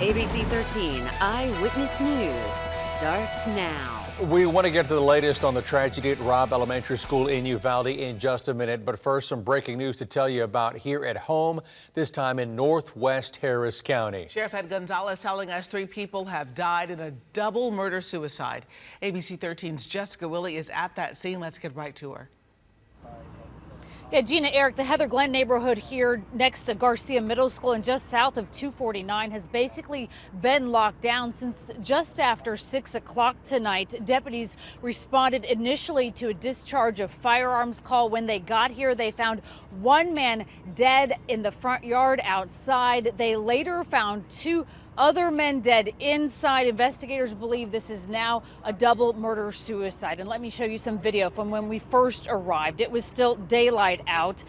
ABC 13 Eyewitness News starts now. We want to get to the latest on the tragedy at Robb Elementary School in Uvalde in just a minute. But first, some breaking news to tell you about here at home, this time in Northwest Harris County. Sheriff Ed Gonzalez telling us 3 people have died in a double murder-suicide. ABC 13's Jessica Willie is at that scene. Let's get right to her. Yeah, Gina, Eric, the Heather Glen neighborhood here next to Garcia Middle School and just south of 249 has basically been locked down since just after 6 o'clock tonight. Deputies responded initially to a discharge of firearms call. When they got here, they found one man dead in the front yard outside. They later found 2 other men dead inside. Investigators believe this is now a double murder-suicide. And let me show you some video from when we first arrived. It was still daylight out.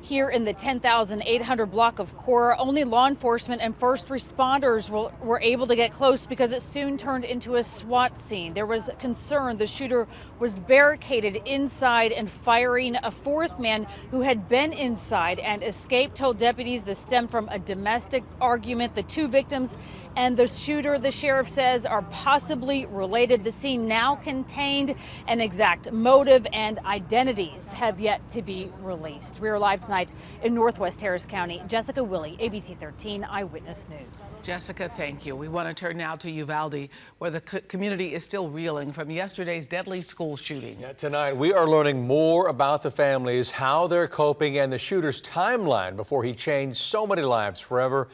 Here in the 10,800 block of Cora, only law enforcement and first responders were able to get close because it soon turned into a SWAT scene. There was concern the shooter was barricaded inside and firing. A 4th man who had been inside and escaped told deputies this stemmed from a domestic argument. The 2 victims and the shooter, the sheriff says, are possibly related. The scene now contained. An exact motive and identities have yet to be released. We are live tonight in Northwest Harris County. Jessica Willie, ABC 13 Eyewitness News. Jessica, thank you. We want to turn now to Uvalde, where the community is still reeling from yesterday's deadly school shooting. Yeah, tonight we are learning more about the families, how they're coping, and the shooter's timeline before he changed so many lives forever.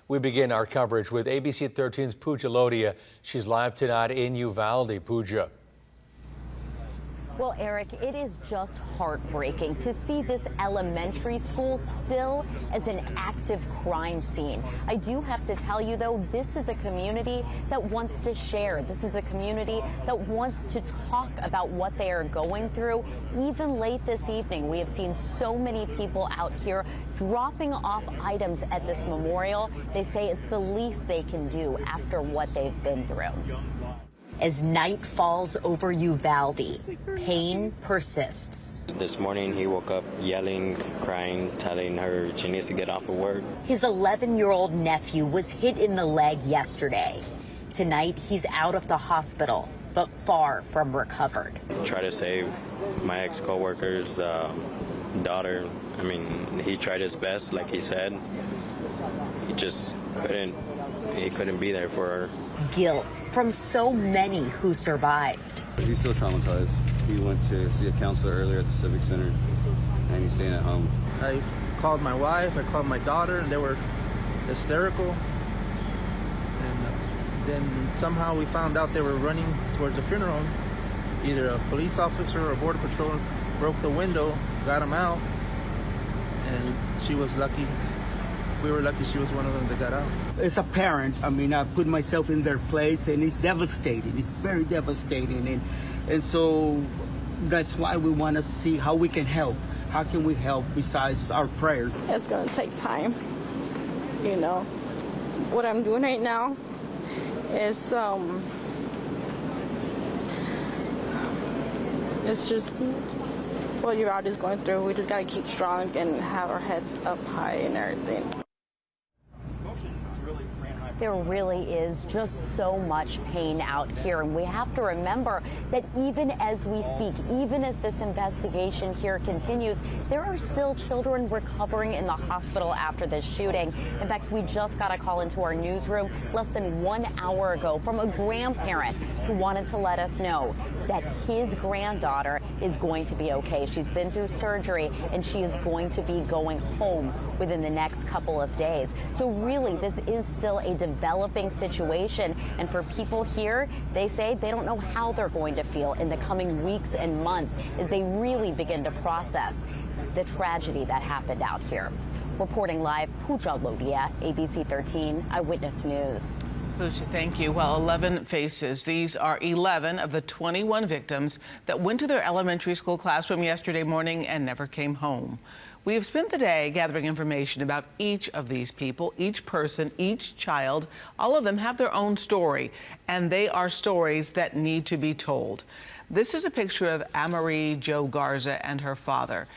We begin our coverage with ABC 13's Pooja Lodia. She's live tonight in Uvalde. Pooja. Well, Eric, it is just heartbreaking to see this elementary school still as an active crime scene. I do have to tell you, though, this is a community that wants to share. This is a community that wants to talk about what they are going through. Even late this evening, we have seen so many people out here dropping off items at this memorial. They say it's the least they can do after what they've been through. As night falls over Uvalde, pain persists. This morning he woke up yelling, crying, telling her she needs to get off of work. His 11-year-old nephew was hit in the leg yesterday. Tonight he's out of the hospital, but far from recovered. Try to save my ex-co-worker's daughter. I mean, he tried his best, like he said. He just couldn't be there for her. Guilt from so many who survived. He's still traumatized. He went to see a counselor earlier at the Civic Center, and he's staying at home. I called my wife, I called my daughter, and they were hysterical. And then somehow we found out they were running towards the funeral home. Either a police officer or Border Patrol broke the window, got him out, and she was lucky. We were lucky she was one of them that got out. As a parent, I mean, I put myself in their place, and it's devastating. It's very devastating, and so that's why we want to see how we can help. How can we help besides our prayers? It's going to take time. You know, what I'm doing right now is it's just what Uvalde is going through. We just got to keep strong and have our heads up high and everything. There really is just so much pain out here, and we have to remember that even as we speak, even as this investigation here continues, there are still children recovering in the hospital after this shooting. In fact, we just got a call into our newsroom less than 1 hour ago from a grandparent who wanted to let us know that his granddaughter is going to be okay. She's been through surgery, and she is going to be going home within the next couple of days. So really, this is still a developing situation, and for people here, they say they don't know how they're going to feel in the coming weeks and months as they really begin to process the tragedy that happened out here. Reporting live, Pooja Lodia, ABC 13 Eyewitness News. Pooja, thank you. Well, 11 faces. These are 11 of the 21 victims that went to their elementary school classroom yesterday morning and never came home. We have spent the day gathering information about each of these people, each person, each child. All of them have their own story, and they are stories that need to be told. This is a picture of Amarie Jo Garza and her father.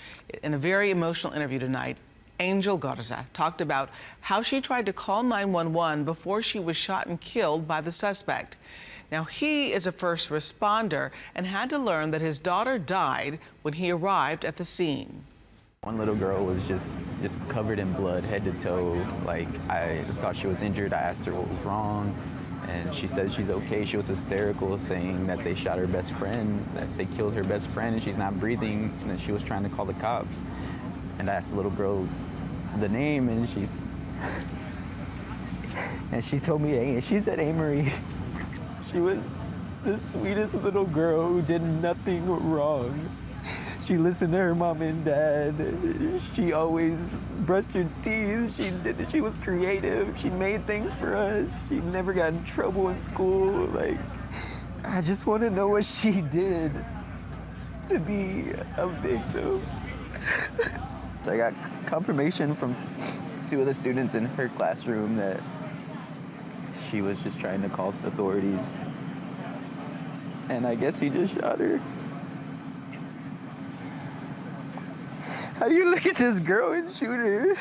In a very emotional interview tonight, Angel Garza talked about how she tried to call 911 before she was shot and killed by the suspect. Now, he is a first responder and had to learn that his daughter died when he arrived at the scene. One little girl was just covered in blood, head to toe. Like, I thought she was injured. I asked her what was wrong, and she said she's okay. She was hysterical, saying that they shot her best friend, that they killed her best friend, and she's not breathing, and that she was trying to call the cops. And I asked the little girl the name, and she told me, she said Amory. She was the sweetest little girl who did nothing wrong. She listened to her mom and dad. She always brushed her teeth. She was creative. She made things for us. She never got in trouble in school. Like, I just want to know what she did to be a victim. So I got confirmation from 2 of the students in her classroom that she was just trying to call the authorities. And I guess he just shot her. How do you look at this girl and shoot her?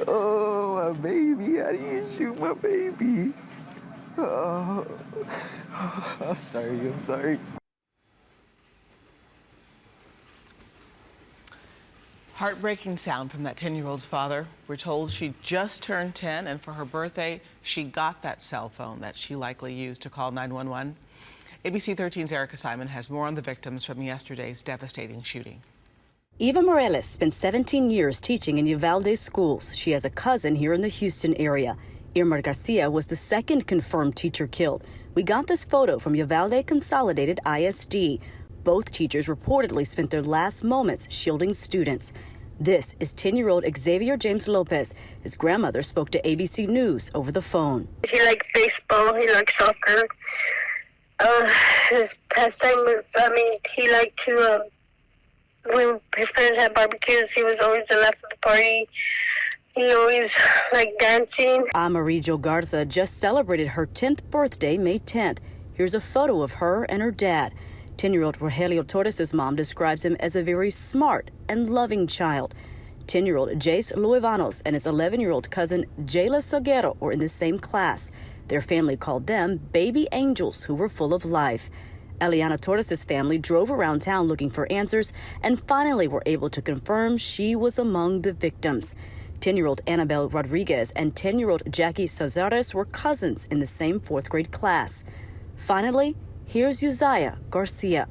Oh, my baby. How do you shoot my baby? Oh, I'm sorry. Heartbreaking sound from that 10-year-old's father. We're told she just turned 10, and for her birthday, she got that cell phone that she likely used to call 911. ABC 13's Erica Simon has more on the victims from yesterday's devastating shooting. Eva Morales spent 17 years teaching in Uvalde schools. She has a cousin here in the Houston area. Irma Garcia was the second confirmed teacher killed. We got this photo from Uvalde Consolidated ISD. Both teachers reportedly spent their last moments shielding students. This is 10-year-old Xavier James Lopez. His grandmother spoke to ABC News over the phone. He liked baseball, he liked soccer. His pastime was, he liked to, when his parents had barbecues, he was always the life of the party. He always liked dancing. Amarillo Garza just celebrated her 10th birthday, May 10th. Here's a photo of her and her dad. 10-year-old Rogelio Torres' mom describes him as a very smart and loving child. 10-year-old Jace Luevanos and his 11-year-old cousin Jayla Salguero were in the same class. Their family called them baby angels who were full of life. Eliana Torres' family drove around town looking for answers and finally were able to confirm she was among the victims. 10-year-old Annabelle Rodriguez and 10-year-old Jackie Cazares were cousins in the same 4th grade class. Finally, here's Uzziah Garcia.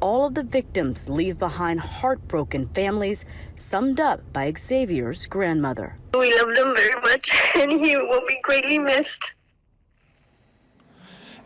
All of the victims leave behind heartbroken families, summed up by Xavier's grandmother. We loved him very much, and he will be greatly missed.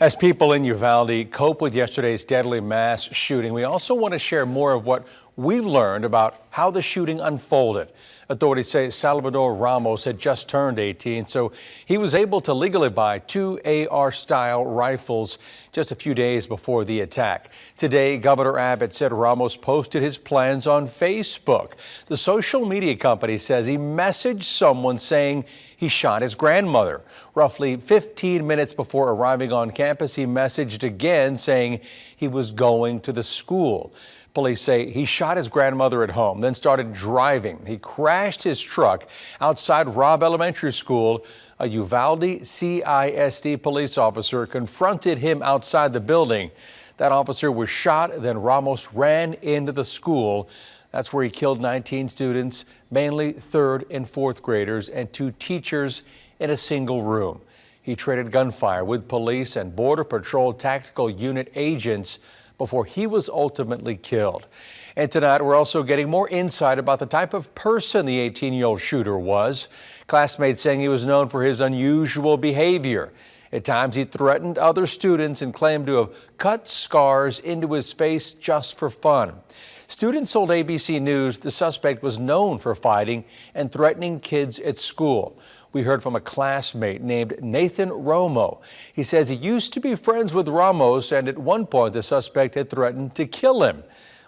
As people in Uvalde cope with yesterday's deadly mass shooting, we also want to share more of what we've learned about how the shooting unfolded. Authorities say Salvador Ramos had just turned 18, so he was able to legally buy 2 AR-style rifles just a few days before the attack. Today, Governor Abbott said Ramos posted his plans on Facebook. The social media company says he messaged someone saying he shot his grandmother. Roughly 15 minutes before arriving on campus, he messaged again saying he was going to the school. Police say he shot his grandmother at home, then started driving. He crashed his truck outside Robb Elementary School. A Uvalde CISD police officer confronted him outside the building. That officer was shot, then Ramos ran into the school. That's where he killed 19 students, mainly 3rd and 4th graders, and 2 teachers in a single room. He traded gunfire with police and Border Patrol Tactical Unit agents before he was ultimately killed. And tonight, we're also getting more insight about the type of person the 18-year-old shooter was. Classmates saying he was known for his unusual behavior. At times, he threatened other students and claimed to have cut scars into his face just for fun. Students told ABC News the suspect was known for fighting and threatening kids at school. We heard from a classmate named Nathan Romo. He says he used to be friends with Ramos, and at one point the suspect had threatened to kill him.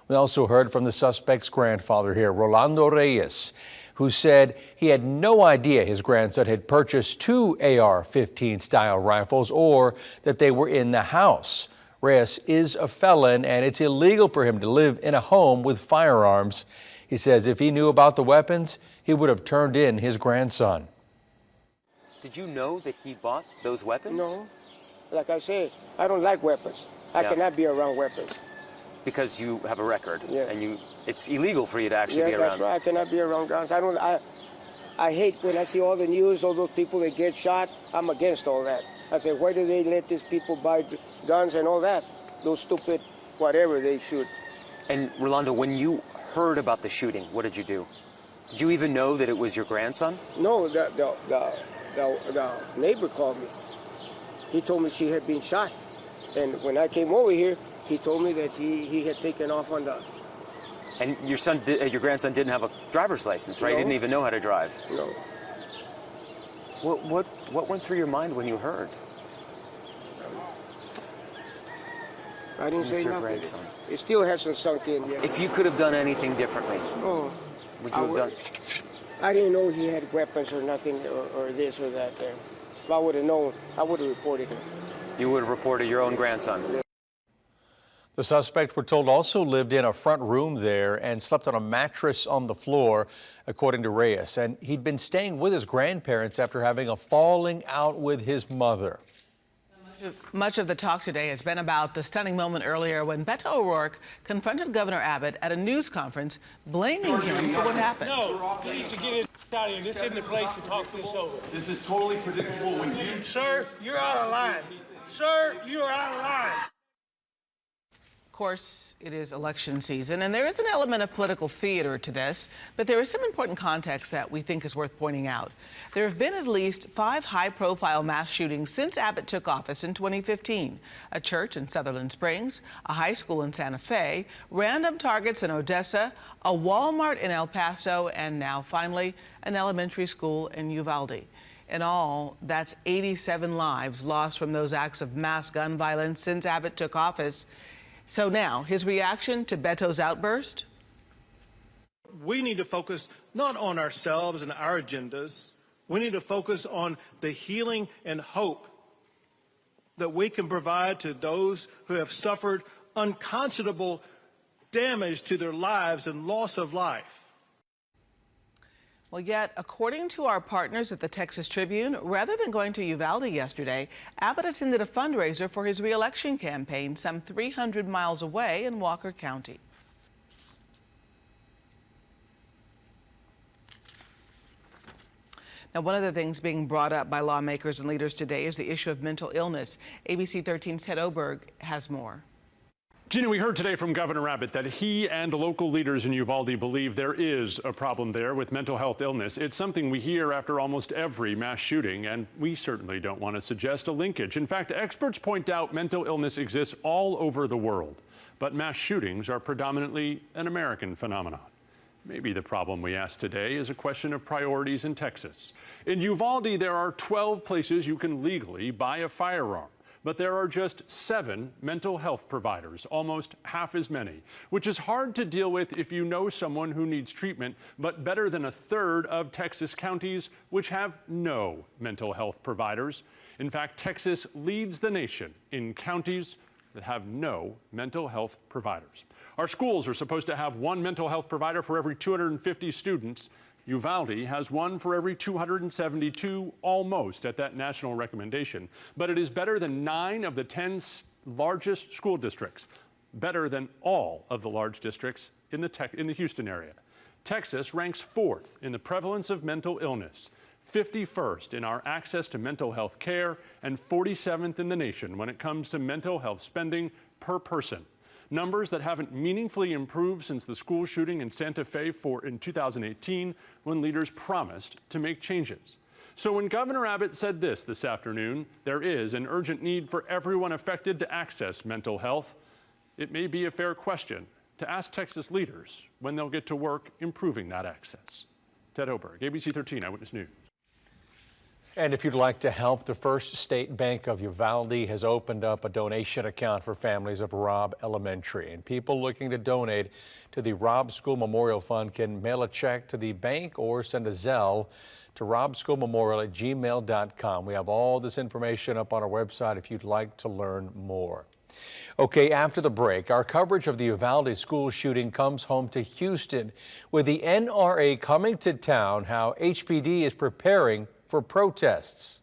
We also heard from the suspect's grandfather here, Rolando Reyes, who said he had no idea his grandson had purchased 2 AR-15 style rifles or that they were in the house. Reyes is a felon, and it's illegal for him to live in a home with firearms. He says if he knew about the weapons, he would have turned in his grandson. Did you know that he bought those weapons? No. Like I said, I don't like weapons. I cannot be around weapons. Because you have a record, yeah. And it's illegal for you to actually be around. Yeah, that's right. I cannot be around guns. I hate when I see all the news, all those people that get shot. I'm against all that. I say, why do they let these people buy guns and all that? Those stupid whatever they shoot. And Rolando, when you heard about the shooting, what did you do? Did you even know that it was your grandson? No, the neighbor called me. He told me she had been shot. And when I came over here, he told me that he had taken off on the... And your grandson didn't have a driver's license, right? No. He didn't even know how to drive. No. What went through your mind when you heard? I didn't say nothing. Grandson. It still hasn't sunk in yet. If you could have done anything differently, would you have done? I didn't know he had weapons or nothing, or this or that there. If I would have known, I would have reported him. You would have reported your own grandson. The suspect, we're told, also lived in a front room there and slept on a mattress on the floor, according to Reyes. And he'd been staying with his grandparents after having a falling out with his mother. Much of the talk today has been about the stunning moment earlier when Beto O'Rourke confronted Governor Abbott at a news conference, blaming him for what happened. No, you need to get it out of here. This isn't the place to talk this over. This is totally predictable when you... Sir, you're out of line. Sir, you're out of line. Of course, it is election season, and there is an element of political theater to this, but there is some important context that we think is worth pointing out. There have been at least 5 high-profile mass shootings since Abbott took office in 2015. A church in Sutherland Springs, a high school in Santa Fe, random targets in Odessa, a Walmart in El Paso, and now, finally, an elementary school in Uvalde. In all, that's 87 lives lost from those acts of mass gun violence since Abbott took office. So now, his reaction to Beto's outburst? We need to focus not on ourselves and our agendas. We need to focus on the healing and hope that we can provide to those who have suffered unconscionable damage to their lives and loss of life. Well, yet, according to our partners at the Texas Tribune, rather than going to Uvalde yesterday, Abbott attended a fundraiser for his re-election campaign some 300 miles away in Walker County. Now, one of the things being brought up by lawmakers and leaders today is the issue of mental illness. ABC 13's Ted Oberg has more. Gina, we heard today from Governor Abbott that he and local leaders in Uvalde believe there is a problem there with mental health illness. It's something we hear after almost every mass shooting, and we certainly don't want to suggest a linkage. In fact, experts point out mental illness exists all over the world, but mass shootings are predominantly an American phenomenon. Maybe the problem we ask today is a question of priorities in Texas. In Uvalde, there are 12 places you can legally buy a firearm. But there are just 7 mental health providers, almost half as many, which is hard to deal with if you know someone who needs treatment, but better than a third of Texas counties which have no mental health providers. In fact, Texas leads the nation in counties that have no mental health providers. Our schools are supposed to have 1 mental health provider for every 250 students. Uvalde has 1 for every 272, almost at that national recommendation. But it is better than 9 of the 10 largest school districts, better than all of the large districts in the Houston area. Texas ranks 4th in the prevalence of mental illness, 51st in our access to mental health care, and 47th in the nation when it comes to mental health spending per person. Numbers that haven't meaningfully improved since the school shooting in Santa Fe in 2018, when leaders promised to make changes. So when Governor Abbott said this afternoon, there is an urgent need for everyone affected to access mental health, it may be a fair question to ask Texas leaders when they'll get to work improving that access. Ted Oberg, ABC 13 Eyewitness News. And if you'd like to help, the First State Bank of Uvalde has opened up a donation account for families of Robb Elementary. And people looking to donate to the Robb School Memorial Fund can mail a check to the bank or send a Zelle to robbschoolmemorial@gmail.com. We have all this information up on our website if you'd like to learn more. Okay, after the break, our coverage of the Uvalde school shooting comes home to Houston, with the NRA coming to town, how HPD is preparing for protests.